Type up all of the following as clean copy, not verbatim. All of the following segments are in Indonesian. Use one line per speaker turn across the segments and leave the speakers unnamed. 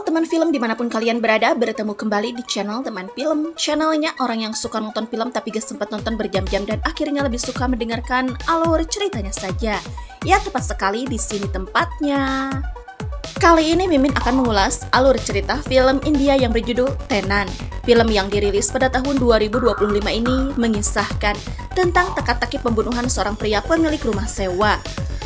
teman film dimanapun kalian berada, bertemu kembali di channel Teman Film. Channelnya orang yang suka nonton film tapi gak sempat nonton berjam-jam dan akhirnya lebih suka mendengarkan alur ceritanya saja. Ya, tepat sekali di sini tempatnya. Kali ini Mimin akan mengulas alur cerita film India yang berjudul Tenan. Film yang dirilis pada tahun 2025 ini mengisahkan tentang teka-teki pembunuhan seorang pria pemilik rumah sewa.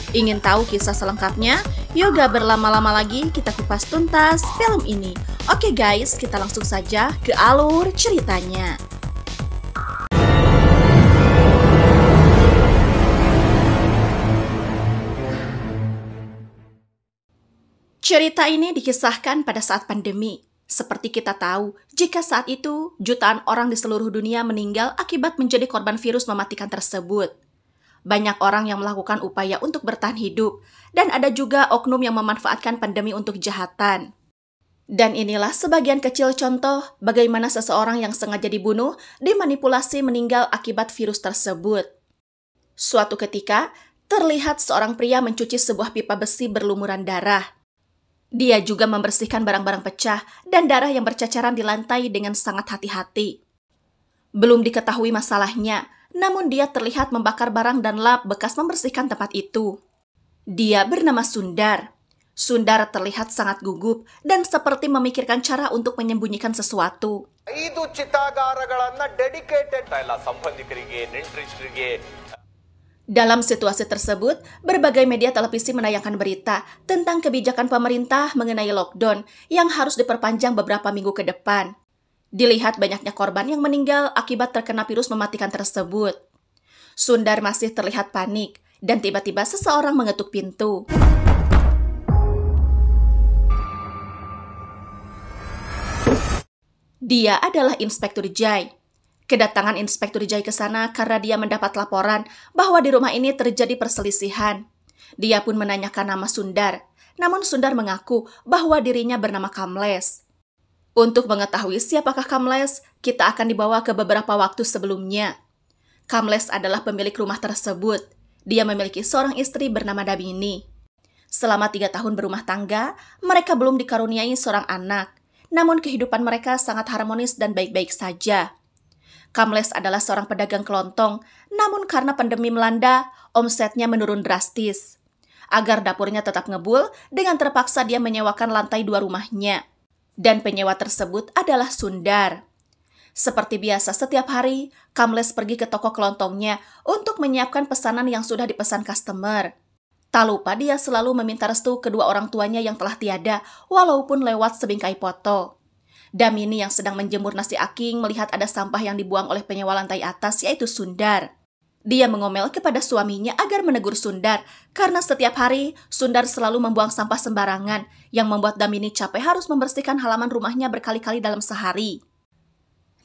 Ingin tahu kisah selengkapnya? Yuk gak berlama-lama lagi, kita kupas tuntas film ini. Oke guys, kita langsung saja ke alur ceritanya. Cerita ini dikisahkan pada saat pandemi. Seperti kita tahu, jika saat itu jutaan orang di seluruh dunia meninggal akibat menjadi korban virus mematikan tersebut. Banyak orang yang melakukan upaya untuk bertahan hidup, dan ada juga oknum yang memanfaatkan pandemi untuk kejahatan. Dan inilah sebagian kecil contoh bagaimana seseorang yang sengaja dibunuh dimanipulasi meninggal akibat virus tersebut. Suatu ketika, terlihat seorang pria mencuci sebuah pipa besi berlumuran darah. Dia juga membersihkan barang-barang pecah dan darah yang berceceran di lantai dengan sangat hati-hati. Belum diketahui masalahnya, namun dia terlihat membakar barang dan lap bekas membersihkan tempat itu. Dia bernama Sundar. Sundar terlihat sangat gugup dan seperti memikirkan cara untuk menyembunyikan sesuatu. Dalam situasi tersebut, berbagai media televisi menayangkan berita tentang kebijakan pemerintah mengenai lockdown yang harus diperpanjang beberapa minggu ke depan. Dilihat banyaknya korban yang meninggal akibat terkena virus mematikan tersebut. Sundar masih terlihat panik dan tiba-tiba seseorang mengetuk pintu. Dia adalah Inspektur Jai. Kedatangan Inspektur Jai ke sana karena dia mendapat laporan bahwa di rumah ini terjadi perselisihan. Dia pun menanyakan nama Sundar, namun Sundar mengaku bahwa dirinya bernama Kamles. Untuk mengetahui siapakah Kamles, kita akan dibawa ke beberapa waktu sebelumnya. Kamles adalah pemilik rumah tersebut. Dia memiliki seorang istri bernama Damini. Selama 3 tahun berumah tangga, mereka belum dikaruniai seorang anak. Namun kehidupan mereka sangat harmonis dan baik-baik saja. Kamles adalah seorang pedagang kelontong, namun karena pandemi melanda, omsetnya menurun drastis. Agar dapurnya tetap ngebul, dengan terpaksa dia menyewakan lantai 2 rumahnya. Dan penyewa tersebut adalah Sundar. Seperti biasa setiap hari, Kamles pergi ke toko kelontongnya untuk menyiapkan pesanan yang sudah dipesan customer. Tak lupa dia selalu meminta restu kedua orang tuanya yang telah tiada, walaupun lewat sebingkai foto. Damini yang sedang menjemur nasi aking melihat ada sampah yang dibuang oleh penyewa lantai atas, yaitu Sundar. Dia mengomel kepada suaminya agar menegur Sundar, karena setiap hari Sundar selalu membuang sampah sembarangan, yang membuat Damini capek harus membersihkan halaman rumahnya berkali-kali dalam sehari.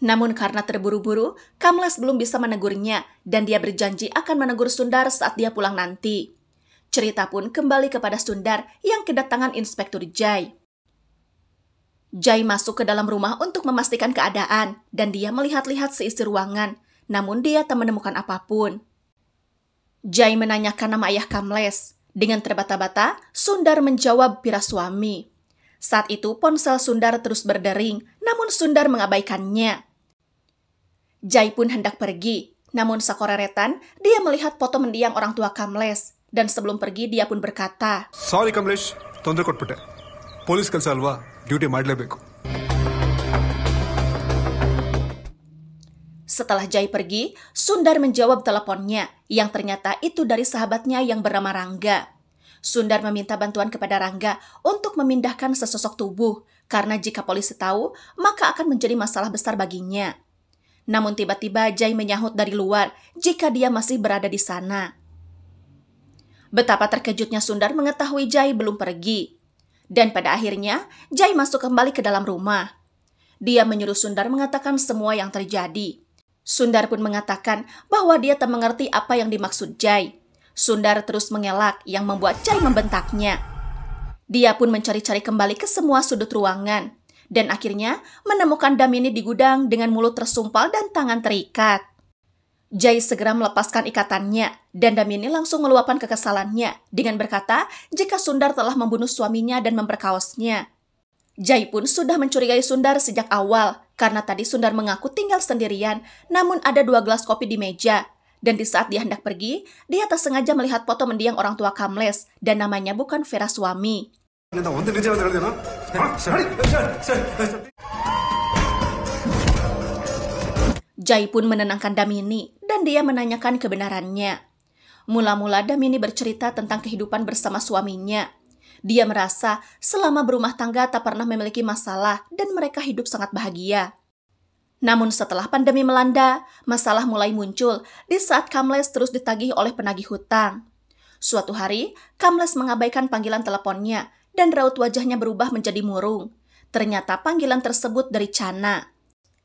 Namun karena terburu-buru, Kamles belum bisa menegurnya, dan dia berjanji akan menegur Sundar saat dia pulang nanti. Cerita pun kembali kepada Sundar yang kedatangan Inspektur Jai. Jai masuk ke dalam rumah untuk memastikan keadaan, dan dia melihat-lihat seisi ruangan. Namun dia tak menemukan apapun. Jai menanyakan nama ayah Kamles. Dengan terbata-bata, Sundar menjawab Pira suami. Saat itu ponsel Sundar terus berdering, namun Sundar mengabaikannya. Jai pun hendak pergi, namun sakoreretan dia melihat foto mendiang orang tua Kamles. Dan sebelum pergi dia pun berkata,
"Sorry Kamlesh, ತೊಂದರೆ ಕೊಟ್ಬಿಟ್ಟೆ. ಪೊಲೀಸ್ ಕೆಲಸ ಅಲ್ವಾ, ಡ್ಯೂಟಿ ಮಾಡಲೇಬೇಕು."
Setelah Jai pergi, Sundar menjawab teleponnya, yang ternyata itu dari sahabatnya yang bernama Rangga. Sundar meminta bantuan kepada Rangga untuk memindahkan sesosok tubuh, karena jika polisi tahu, maka akan menjadi masalah besar baginya. Namun tiba-tiba Jai menyahut dari luar jika dia masih berada di sana. Betapa terkejutnya Sundar mengetahui Jai belum pergi. Dan pada akhirnya, Jai masuk kembali ke dalam rumah. Dia menyuruh Sundar mengatakan semua yang terjadi. Sundar pun mengatakan bahwa dia tak mengerti apa yang dimaksud Jai. Sundar terus mengelak yang membuat Jai membentaknya. Dia pun mencari-cari kembali ke semua sudut ruangan. Dan akhirnya menemukan Damini di gudang dengan mulut tersumpal dan tangan terikat. Jai segera melepaskan ikatannya dan Damini langsung meluapkan kekesalannya dengan berkata jika Sundar telah membunuh suaminya dan memperkaosnya. Jai pun sudah mencurigai Sundar sejak awal karena tadi Sundar mengaku tinggal sendirian, namun ada 2 gelas kopi di meja. Dan di saat dia hendak pergi, dia tak sengaja melihat foto mendiang orang tua Kamles dan namanya bukan Vera Swami. Jai pun menenangkan Damini dan dia menanyakan kebenarannya. Mula-mula Damini bercerita tentang kehidupan bersama suaminya. Dia merasa selama berumah tangga tak pernah memiliki masalah dan mereka hidup sangat bahagia. Namun setelah pandemi melanda, masalah mulai muncul di saat Kamles terus ditagih oleh penagih hutang. Suatu hari, Kamles mengabaikan panggilan teleponnya dan raut wajahnya berubah menjadi murung. Ternyata panggilan tersebut dari Chana.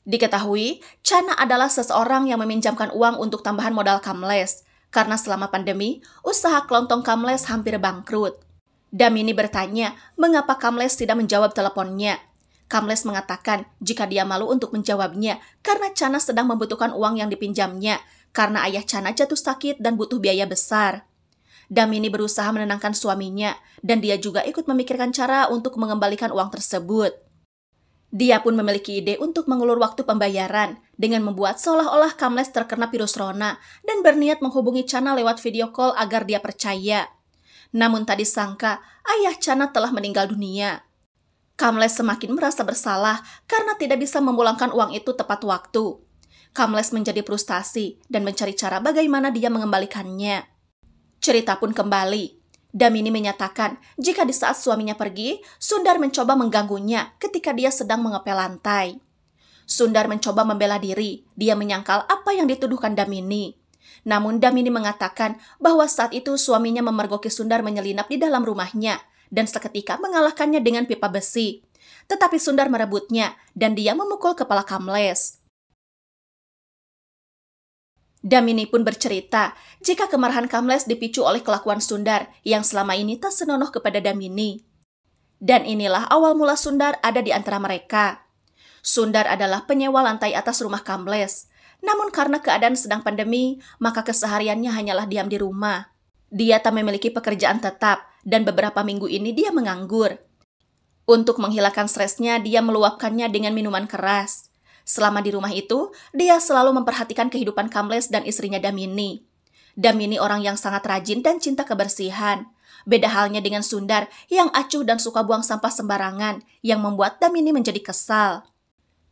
Diketahui, Chana adalah seseorang yang meminjamkan uang untuk tambahan modal Kamles, karena selama pandemi, usaha kelontong Kamles hampir bangkrut. Damini bertanya mengapa Kamles tidak menjawab teleponnya. Kamles mengatakan jika dia malu untuk menjawabnya karena Chana sedang membutuhkan uang yang dipinjamnya karena ayah Chana jatuh sakit dan butuh biaya besar. Damini berusaha menenangkan suaminya dan dia juga ikut memikirkan cara untuk mengembalikan uang tersebut. Dia pun memiliki ide untuk mengulur waktu pembayaran dengan membuat seolah-olah Kamles terkena virus Rona dan berniat menghubungi Chana lewat video call agar dia percaya. Namun tak disangka, ayah Chana telah meninggal dunia. Kamles semakin merasa bersalah karena tidak bisa memulangkan uang itu tepat waktu. Kamles menjadi frustasi dan mencari cara bagaimana dia mengembalikannya. Cerita pun kembali. Damini menyatakan jika di saat suaminya pergi, Sundar mencoba mengganggunya ketika dia sedang mengepel lantai. Sundar mencoba membela diri, dia menyangkal apa yang dituduhkan Damini. Namun Damini mengatakan bahwa saat itu suaminya memergoki Sundar menyelinap di dalam rumahnya dan seketika mengalahkannya dengan pipa besi. Tetapi Sundar merebutnya dan dia memukul kepala Kamles. Damini pun bercerita jika kemarahan Kamles dipicu oleh kelakuan Sundar yang selama ini tak senonoh kepada Damini. Dan inilah awal mula Sundar ada di antara mereka. Sundar adalah penyewa lantai atas rumah Kamles. Namun karena keadaan sedang pandemi, maka kesehariannya hanyalah diam di rumah. Dia tak memiliki pekerjaan tetap dan beberapa minggu ini dia menganggur. Untuk menghilangkan stresnya, dia meluapkannya dengan minuman keras. Selama di rumah itu, dia selalu memperhatikan kehidupan Kamles dan istrinya Damini. Damini orang yang sangat rajin dan cinta kebersihan. Beda halnya dengan Sundar yang acuh dan suka buang sampah sembarangan yang membuat Damini menjadi kesal.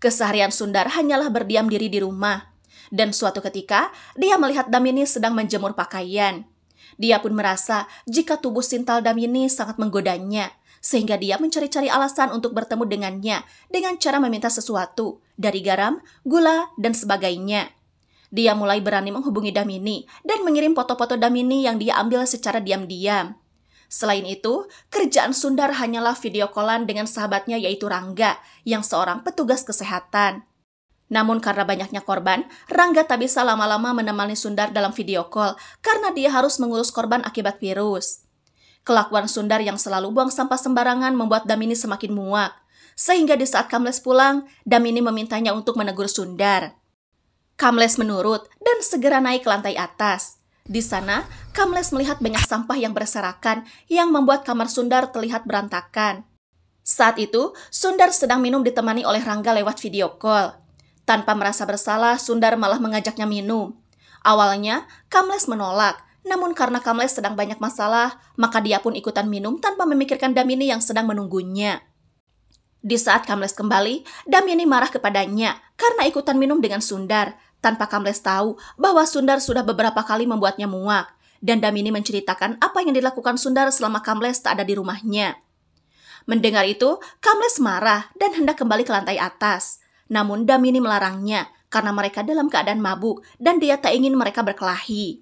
Keseharian Sundar hanyalah berdiam diri di rumah. Dan suatu ketika, dia melihat Damini sedang menjemur pakaian. Dia pun merasa jika tubuh sintal Damini sangat menggodanya, sehingga dia mencari-cari alasan untuk bertemu dengannya dengan cara meminta sesuatu dari garam, gula, dan sebagainya. Dia mulai berani menghubungi Damini dan mengirim foto-foto Damini yang dia ambil secara diam-diam. Selain itu, kerjaan Sundar hanyalah video callan dengan sahabatnya yaitu Rangga, yang seorang petugas kesehatan. Namun karena banyaknya korban, Rangga tak bisa lama-lama menemani Sundar dalam video call karena dia harus mengurus korban akibat virus. Kelakuan Sundar yang selalu buang sampah sembarangan membuat Damini semakin muak. Sehingga di saat Kamles pulang, Damini memintanya untuk menegur Sundar. Kamles menurut dan segera naik ke lantai atas. Di sana, Kamles melihat banyak sampah yang berserakan yang membuat kamar Sundar terlihat berantakan. Saat itu, Sundar sedang minum ditemani oleh Rangga lewat video call. Tanpa merasa bersalah, Sundar malah mengajaknya minum. Awalnya, Kamles menolak, namun karena Kamles sedang banyak masalah, maka dia pun ikutan minum tanpa memikirkan Damini yang sedang menunggunya. Di saat Kamles kembali, Damini marah kepadanya karena ikutan minum dengan Sundar, tanpa Kamles tahu bahwa Sundar sudah beberapa kali membuatnya muak, dan Damini menceritakan apa yang dilakukan Sundar selama Kamles tak ada di rumahnya. Mendengar itu, Kamles marah dan hendak kembali ke lantai atas. Namun Damini melarangnya karena mereka dalam keadaan mabuk dan dia tak ingin mereka berkelahi.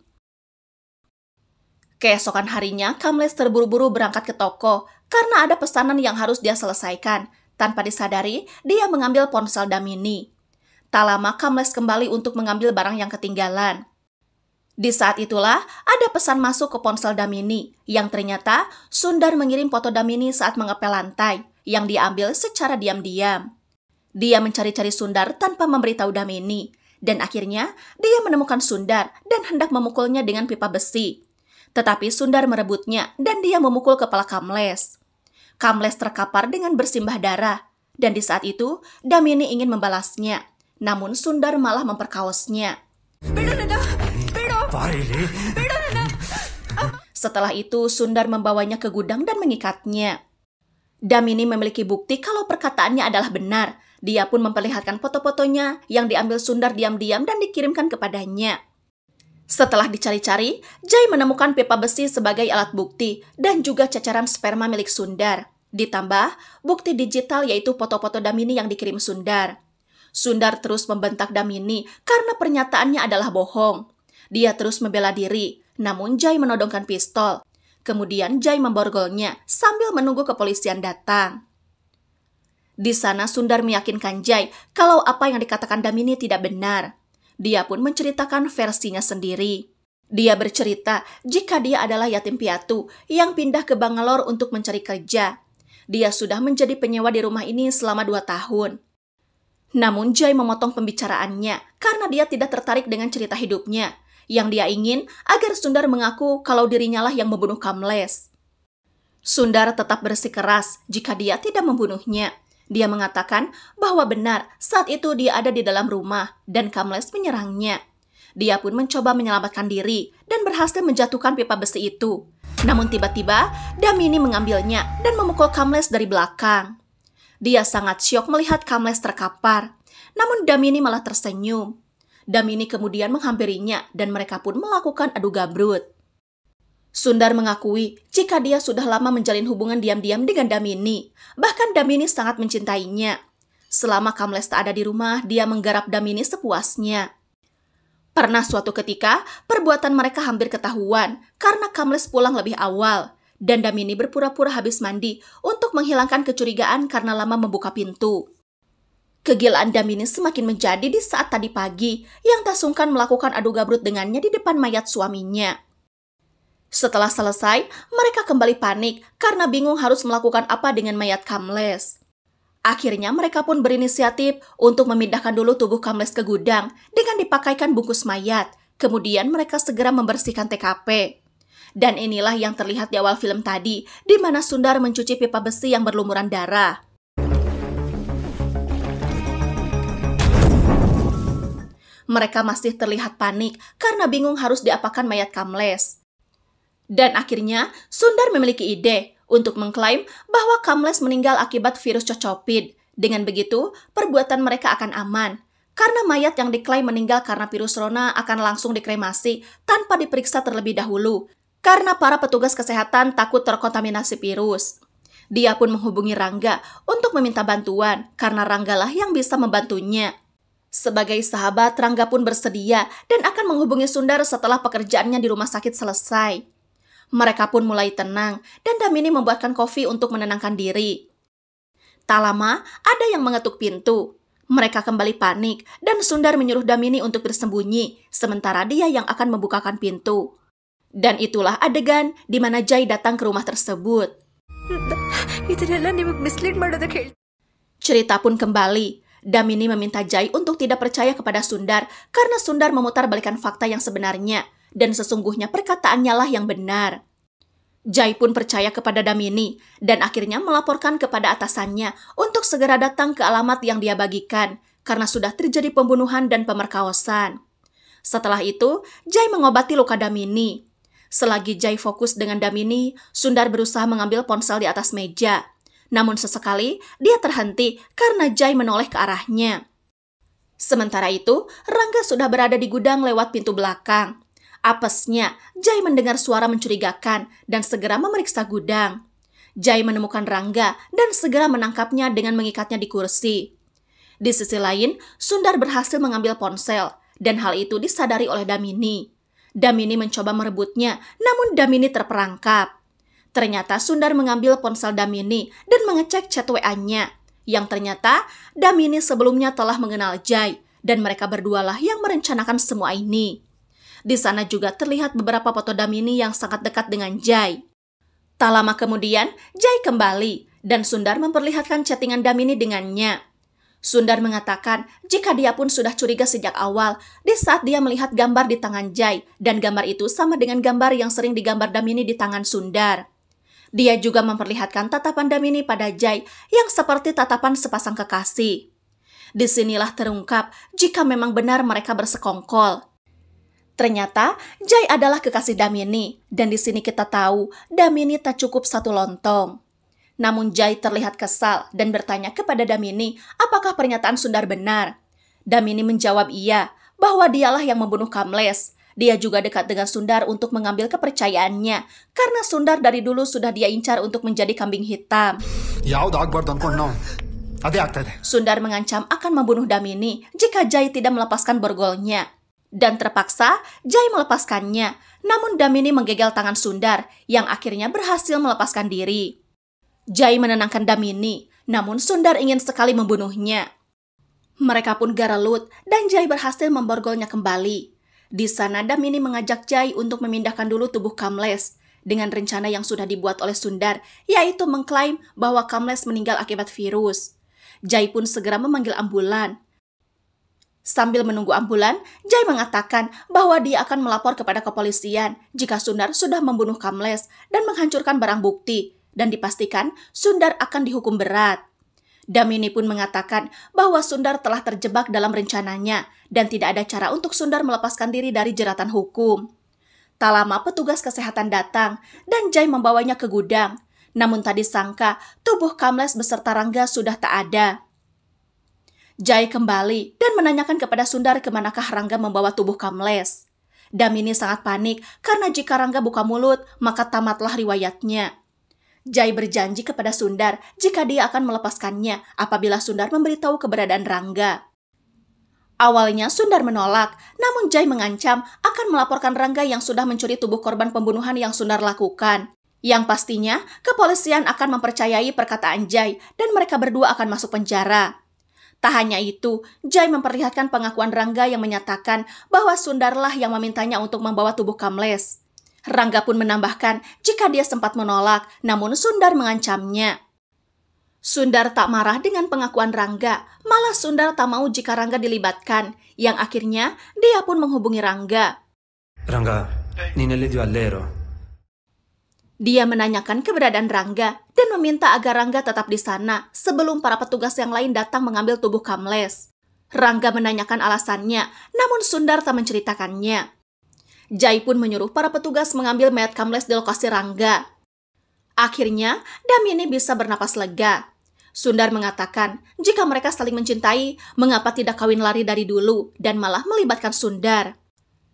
Keesokan harinya, Kamles terburu-buru berangkat ke toko karena ada pesanan yang harus dia selesaikan. Tanpa disadari, dia mengambil ponsel Damini. Tak lama, Kamles kembali untuk mengambil barang yang ketinggalan. Di saat itulah, ada pesan masuk ke ponsel Damini yang ternyata Sundar mengirim foto Damini saat mengepel lantai yang diambil secara diam-diam. Dia mencari-cari Sundar tanpa memberitahu Damini, dan akhirnya dia menemukan Sundar dan hendak memukulnya dengan pipa besi. Tetapi Sundar merebutnya dan dia memukul kepala Kamles. Kamles terkapar dengan bersimbah darah, dan di saat itu Damini ingin membalasnya, namun Sundar malah memperkaosnya. Setelah itu Sundar membawanya ke gudang dan mengikatnya. Damini memiliki bukti kalau perkataannya adalah benar. Dia pun memperlihatkan foto-fotonya yang diambil Sundar diam-diam dan dikirimkan kepadanya. Setelah dicari-cari, Jai menemukan pipa besi sebagai alat bukti dan juga cacaran sperma milik Sundar. Ditambah bukti digital yaitu foto-foto Damini yang dikirim Sundar. Sundar terus membentak Damini karena pernyataannya adalah bohong. Dia terus membela diri, namun Jai menodongkan pistol. Kemudian Jai memborgolnya sambil menunggu kepolisian datang. Di sana Sundar meyakinkan Jai kalau apa yang dikatakan Damini tidak benar. Dia pun menceritakan versinya sendiri. Dia bercerita jika dia adalah yatim piatu yang pindah ke Bangalore untuk mencari kerja. Dia sudah menjadi penyewa di rumah ini selama 2 tahun. Namun Jai memotong pembicaraannya karena dia tidak tertarik dengan cerita hidupnya. Yang dia ingin agar Sundar mengaku kalau dirinya lah yang membunuh Kamles. Sundar tetap bersikeras jika dia tidak membunuhnya. Dia mengatakan bahwa benar saat itu dia ada di dalam rumah dan Kamles menyerangnya. Dia pun mencoba menyelamatkan diri dan berhasil menjatuhkan pipa besi itu. Namun tiba-tiba Damini mengambilnya dan memukul Kamles dari belakang. Dia sangat syok melihat Kamles terkapar. Namun Damini malah tersenyum. Damini kemudian menghampirinya dan mereka pun melakukan adu gabrut. Sundar mengakui jika dia sudah lama menjalin hubungan diam-diam dengan Damini. Bahkan Damini sangat mencintainya. Selama Kamles tak ada di rumah, dia menggarap Damini sepuasnya. Pernah suatu ketika, perbuatan mereka hampir ketahuan karena Kamles pulang lebih awal. Dan Damini berpura-pura habis mandi untuk menghilangkan kecurigaan karena lama membuka pintu. Kegilaan Damini semakin menjadi di saat tadi pagi yang tak sungkan melakukan adu gabrut dengannya di depan mayat suaminya. Setelah selesai, mereka kembali panik karena bingung harus melakukan apa dengan mayat Kamles. Akhirnya mereka pun berinisiatif untuk memindahkan dulu tubuh Kamles ke gudang dengan dipakaikan bungkus mayat. Kemudian mereka segera membersihkan TKP. Dan inilah yang terlihat di awal film tadi, di mana Sundar mencuci pipa besi yang berlumuran darah. Mereka masih terlihat panik karena bingung harus diapakan mayat Kamles. Dan akhirnya, Sundar memiliki ide untuk mengklaim bahwa Kamles meninggal akibat virus cocopid. Dengan begitu, perbuatan mereka akan aman. Karena mayat yang diklaim meninggal karena virus Rona akan langsung dikremasi tanpa diperiksa terlebih dahulu. Karena para petugas kesehatan takut terkontaminasi virus. Dia pun menghubungi Rangga untuk meminta bantuan karena Ranggalah yang bisa membantunya. Sebagai sahabat, Rangga pun bersedia dan akan menghubungi Sundar setelah pekerjaannya di rumah sakit selesai. Mereka pun mulai tenang dan Damini membuatkan kopi untuk menenangkan diri. Tak lama, ada yang mengetuk pintu. Mereka kembali panik dan Sundar menyuruh Damini untuk bersembunyi, sementara dia yang akan membukakan pintu. Dan itulah adegan di mana Jai datang ke rumah tersebut. Cerita pun kembali. Damini meminta Jai untuk tidak percaya kepada Sundar karena Sundar memutar balikan fakta yang sebenarnya dan sesungguhnya perkataannya lah yang benar. Jai pun percaya kepada Damini dan akhirnya melaporkan kepada atasannya untuk segera datang ke alamat yang dia bagikan karena sudah terjadi pembunuhan dan pemerkosaan. Setelah itu, Jai mengobati luka Damini. Selagi Jai fokus dengan Damini, Sundar berusaha mengambil ponsel di atas meja. Namun sesekali, dia terhenti karena Jai menoleh ke arahnya. Sementara itu, Rangga sudah berada di gudang lewat pintu belakang. Apesnya, Jai mendengar suara mencurigakan dan segera memeriksa gudang. Jai menemukan Rangga dan segera menangkapnya dengan mengikatnya di kursi. Di sisi lain, Sundar berhasil mengambil ponsel dan hal itu disadari oleh Damini. Damini mencoba merebutnya, namun Damini terperangkap. Ternyata Sundar mengambil ponsel Damini dan mengecek chat WA-nya. Yang ternyata Damini sebelumnya telah mengenal Jai dan mereka berdualah yang merencanakan semua ini. Di sana juga terlihat beberapa foto Damini yang sangat dekat dengan Jai. Tak lama kemudian, Jai kembali dan Sundar memperlihatkan chattingan Damini dengannya. Sundar mengatakan jika dia pun sudah curiga sejak awal di saat dia melihat gambar di tangan Jai dan gambar itu sama dengan gambar yang sering digambar Damini di tangan Sundar. Dia juga memperlihatkan tatapan Damini pada Jai yang seperti tatapan sepasang kekasih. Disinilah terungkap jika memang benar mereka bersekongkol. Ternyata Jai adalah kekasih Damini, dan di sini kita tahu Damini tak cukup satu lontong. Namun Jai terlihat kesal dan bertanya kepada Damini apakah pernyataan Sundar benar. Damini menjawab iya, bahwa dialah yang membunuh Kamles. Dia juga dekat dengan Sundar untuk mengambil kepercayaannya, karena Sundar dari dulu sudah dia incar untuk menjadi kambing hitam. Sundar mengancam akan membunuh Damini jika Jai tidak melepaskan borgolnya. Dan terpaksa Jai melepaskannya, namun Damini menggigil tangan Sundar yang akhirnya berhasil melepaskan diri. Jai menenangkan Damini, namun Sundar ingin sekali membunuhnya. Mereka pun gerelut dan Jai berhasil memborgolnya kembali. Di sana Damini mengajak Jai untuk memindahkan dulu tubuh Kamles dengan rencana yang sudah dibuat oleh Sundar, yaitu mengklaim bahwa Kamles meninggal akibat virus. Jai pun segera memanggil ambulan. Sambil menunggu ambulan, Jai mengatakan bahwa dia akan melapor kepada kepolisian jika Sundar sudah membunuh Kamles dan menghancurkan barang bukti, dan dipastikan Sundar akan dihukum berat. Damini pun mengatakan bahwa Sundar telah terjebak dalam rencananya dan tidak ada cara untuk Sundar melepaskan diri dari jeratan hukum. Tak lama petugas kesehatan datang dan Jai membawanya ke gudang. Namun tak disangka tubuh Kamles beserta Rangga sudah tak ada. Jai kembali dan menanyakan kepada Sundar kemanakah Rangga membawa tubuh Kamles. Damini sangat panik karena jika Rangga buka mulut maka tamatlah riwayatnya. Jai berjanji kepada Sundar jika dia akan melepaskannya apabila Sundar memberitahu keberadaan Rangga. Awalnya Sundar menolak, namun Jai mengancam akan melaporkan Rangga yang sudah mencuri tubuh korban pembunuhan yang Sundar lakukan. Yang pastinya, kepolisian akan mempercayai perkataan Jai dan mereka berdua akan masuk penjara. Tak hanya itu, Jai memperlihatkan pengakuan Rangga yang menyatakan bahwa Sundarlah yang memintanya untuk membawa tubuh Kamles. Rangga pun menambahkan jika dia sempat menolak, namun Sundar mengancamnya. Sundar tak marah dengan pengakuan Rangga, malah Sundar tak mau jika Rangga dilibatkan, yang akhirnya dia pun menghubungi Rangga.
Rangga, Ninelli di Allero.
Dia menanyakan keberadaan Rangga dan meminta agar Rangga tetap di sana sebelum para petugas yang lain datang mengambil tubuh Kamles. Rangga menanyakan alasannya, namun Sundar tak menceritakannya. Jai pun menyuruh para petugas mengambil mayat Kamles di lokasi Rangga. Akhirnya, Damini bisa bernapas lega. Sundar mengatakan, jika mereka saling mencintai, mengapa tidak kawin lari dari dulu dan malah melibatkan Sundar.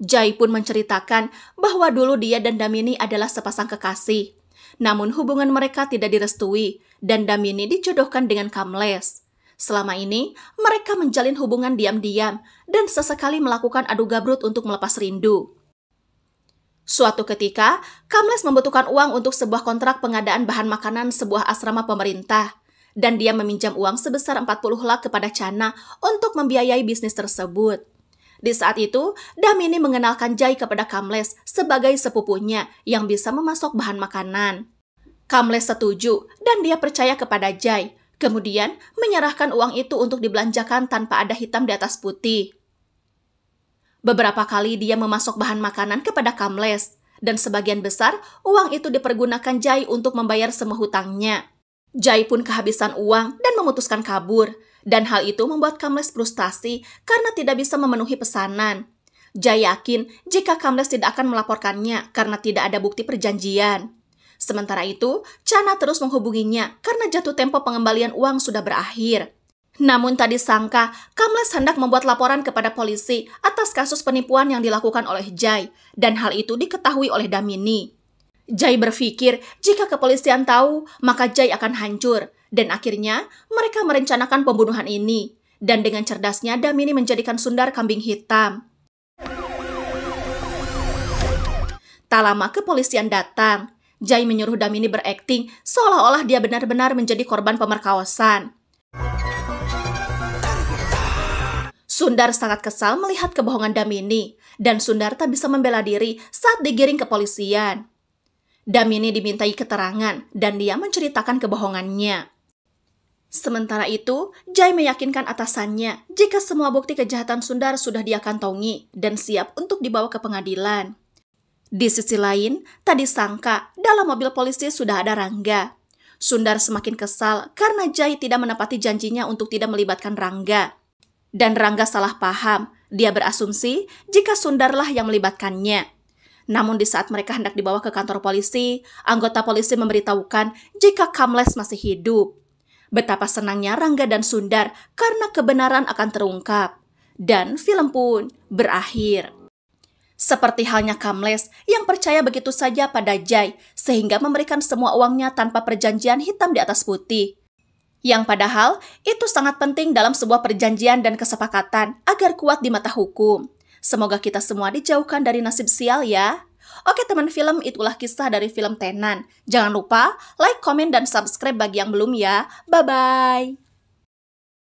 Jai pun menceritakan bahwa dulu dia dan Damini adalah sepasang kekasih. Namun hubungan mereka tidak direstui dan Damini dijodohkan dengan Kamles. Selama ini, mereka menjalin hubungan diam-diam dan sesekali melakukan adu gabrut untuk melepas rindu. Suatu ketika, Kamles membutuhkan uang untuk sebuah kontrak pengadaan bahan makanan sebuah asrama pemerintah, dan dia meminjam uang sebesar 40 lak kepada Chana untuk membiayai bisnis tersebut. Di saat itu, Damini mengenalkan Jai kepada Kamles sebagai sepupunya yang bisa memasok bahan makanan. Kamles setuju dan dia percaya kepada Jai, kemudian menyerahkan uang itu untuk dibelanjakan tanpa ada hitam di atas putih. Beberapa kali dia memasok bahan makanan kepada Kamles, dan sebagian besar uang itu dipergunakan Jai untuk membayar semua hutangnya. Jai pun kehabisan uang dan memutuskan kabur, dan hal itu membuat Kamles frustasi karena tidak bisa memenuhi pesanan. Jai yakin jika Kamles tidak akan melaporkannya karena tidak ada bukti perjanjian. Sementara itu, Chana terus menghubunginya karena jatuh tempo pengembalian uang sudah berakhir. Namun tak disangka, Kamles hendak membuat laporan kepada polisi atas kasus penipuan yang dilakukan oleh Jai, dan hal itu diketahui oleh Damini. Jai berpikir jika kepolisian tahu, maka Jai akan hancur, dan akhirnya mereka merencanakan pembunuhan ini. Dan dengan cerdasnya, Damini menjadikan Sundar kambing hitam. Tak lama kepolisian datang. Jai menyuruh Damini berakting seolah-olah dia benar-benar menjadi korban pemerkosaan. Sundar sangat kesal melihat kebohongan Damini, dan Sundar tak bisa membela diri saat digiring ke kepolisian. Damini dimintai keterangan, dan dia menceritakan kebohongannya. Sementara itu, Jai meyakinkan atasannya jika semua bukti kejahatan Sundar sudah dia kantongi dan siap untuk dibawa ke pengadilan. Di sisi lain, tak disangka dalam mobil polisi sudah ada Rangga. Sundar semakin kesal karena Jai tidak menepati janjinya untuk tidak melibatkan Rangga. Dan Rangga salah paham, dia berasumsi jika Sundarlah yang melibatkannya. Namun di saat mereka hendak dibawa ke kantor polisi, anggota polisi memberitahukan jika Kamles masih hidup. Betapa senangnya Rangga dan Sundar karena kebenaran akan terungkap. Dan film pun berakhir. Seperti halnya Kamles yang percaya begitu saja pada Jai sehingga memberikan semua uangnya tanpa perjanjian hitam di atas putih. Yang padahal itu sangat penting dalam sebuah perjanjian dan kesepakatan agar kuat di mata hukum. Semoga kita semua dijauhkan dari nasib sial ya. Oke teman film, itulah kisah dari film Tenan. Jangan lupa like, komen, dan subscribe bagi yang belum ya. Bye-bye.